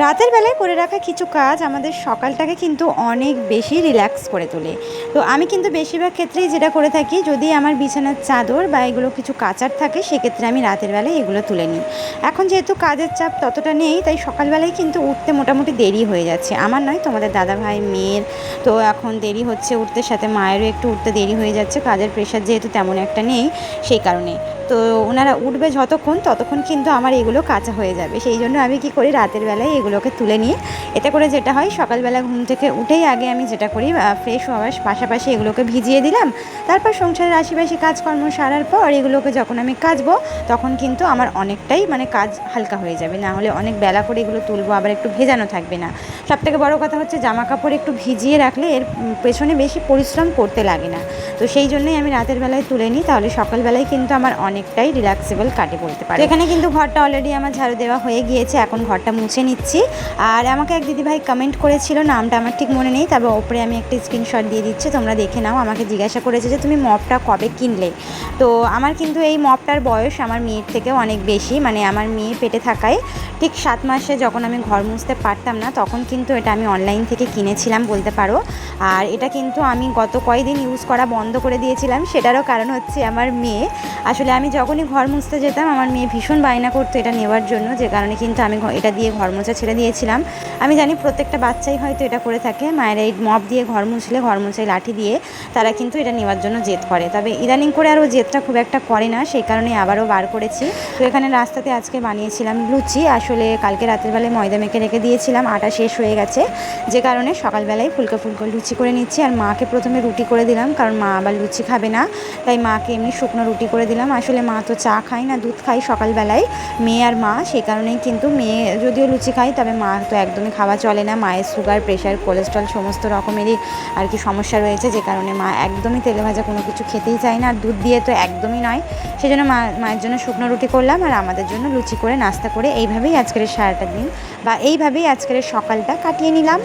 রাতের বেলায় করে রাখা কিছু কাজ আমাদের সকালটাকে কিন্তু অনেক বেশি রিল্যাক্স করে তোলে। তো আমি কিন্তু বেশিরভাগ ক্ষেত্রেই যেটা করে থাকি, যদি আমার বিছানার চাদর বা এগুলো কিছু কাচার থাকে সেক্ষেত্রে আমি রাতের বেলায় এগুলো তুলে নিই। এখন যেহেতু কাজের চাপ ততটা নেই, তাই সকালবেলায় কিন্তু উঠতে মোটামুটি দেরি হয়ে যাচ্ছে। আমার নয়, তোমাদের দাদাভাই মেয়ের তো এখন দেরি হচ্ছে উঠতে, সাথে মায়েরও একটু উঠতে দেরি হয়ে যাচ্ছে, কাজের প্রেশার যেহেতু তেমন একটা নেই সেই কারণে। তো ওনারা উঠবে যতক্ষণ ততক্ষণ কিন্তু আমার এগুলো কাঁচা হয়ে যাবে, সেই জন্য আমি কি করি রাতের বেলায় এগুলোকে তুলে নিয়ে, এতে করে যেটা হয় সকালবেলা ঘুম থেকে উঠেই আগে আমি যেটা করি ফ্রেশ হওয়ার পাশাপাশি এগুলোকে ভিজিয়ে দিলাম। তারপর সংসারের আশেপাশে কাজকর্ম সারার পর এগুলোকে যখন আমি কাচবো তখন কিন্তু আমার অনেকটাই কাজ হালকা হয়ে যাবে। না হলে অনেক বেলা করে এগুলো তুলবো, আবার একটু ভেজানো থাকবে না। সবথেকে বড় কথা হচ্ছে জামা কাপড় একটু ভিজিয়ে রাখলে এর পেছনে বেশি পরিশ্রম করতে লাগে না। তো সেই জন্যই আমি রাতের বেলায় তুলে নিই, তাহলে সকালবেলায় কিন্তু আমার অনেকটাই রিল্যাক্সেবল কাটে বলতে পারি। এখানে কিন্তু ঘরটা অলরেডি আমার ঝাড়ু দেওয়া হয়ে গিয়েছে, এখন ঘরটা মুছে নিচ্ছি। আর আমাকে এক দিদিভাই কমেন্ট করেছিল, নামটা আমার ঠিক মনে নেই, তবে ওপরে আমি একটা স্ক্রিনশট দিয়ে দিচ্ছি, তোমরা দেখে নাও। আমাকে জিজ্ঞাসা করেছে যে তুমি মপটা কবে কিনলে। তো আমার কিন্তু এই মপটার বয়স আমার মেয়ের থেকেও অনেক বেশি, আমার মেয়ে পেটে থাকায় ঠিক 7 মাসে যখন আমি ঘর মুছতে পারতাম না তখন কিন্তু এটা আমি অনলাইন থেকে কিনেছিলাম বলতে পারো। আর এটা কিন্তু আমি গত কয়েকদিন ইউজ করা বন্ধ করে দিয়েছিলাম, সেটারও কারণ হচ্ছে আমার মেয়ে। আসলে আমি যখনই ঘর মুছতে যেতাম আমার মেয়ে ভীষণ বায়না করতো এটা নেওয়ার জন্য, যে কারণে কিন্তু আমি এটা দিয়ে ঘর মোছা ছেড়ে দিয়েছিলাম। আমি জানি প্রত্যেকটা বাচ্চাই হয়তো এটা করে থাকে, মায়ের এই মপ দিয়ে ঘর মুছলে, ঘর মোছায় লাঠি দিয়ে তারা কিন্তু এটা নেওয়ার জন্য জেদ করে। তবে ইদানিং করে আরও জেদটা খুব একটা করে না, সেই কারণে আবারও বার করেছি। তো এখানে রাস্তাতে আজকে বানিয়েছিলাম লুচি। আসলে কালকে রাতের বেলায় ময়দা মেখে রেখে দিয়েছিলাম, আটা শেষ হয়ে গেছে, যে কারণে সকালবেলায় ফুলকো ফুলকো লুচি করে নিচ্ছি। আর মাকে প্রথমে রুটি করে দিলাম, কারণ মা আবার লুচি খাবে না, তাই মাকে এমনি শুকনো রুটি করে দিলাম। আসলে মা তো চা খায় না, দুধ খায় সকালবেলায়, মেয়ে আর মা, সেই কারণেই কিন্তু মেয়ে যদিও লুচি খায় তবে মা তো একদমই খাওয়া চলে না। মায়ের সুগার, প্রেশার, কোলেস্ট্রল সমস্ত রকমেরই আর কি সমস্যা রয়েছে, যে কারণে মা একদমই তেলে ভাজা কোনো কিছু খেতেই চায় না, আর দুধ দিয়ে তো একদমই নয়। সেই জন্য মায়ের জন্য শুকনো রুটি করলাম আর আমাদের জন্য লুচি করে নাস্তা করে এইভাবেই আজকের সারাটা দিন বা এইভাবেই আজকের সকালটা কাটিয়ে নিলাম।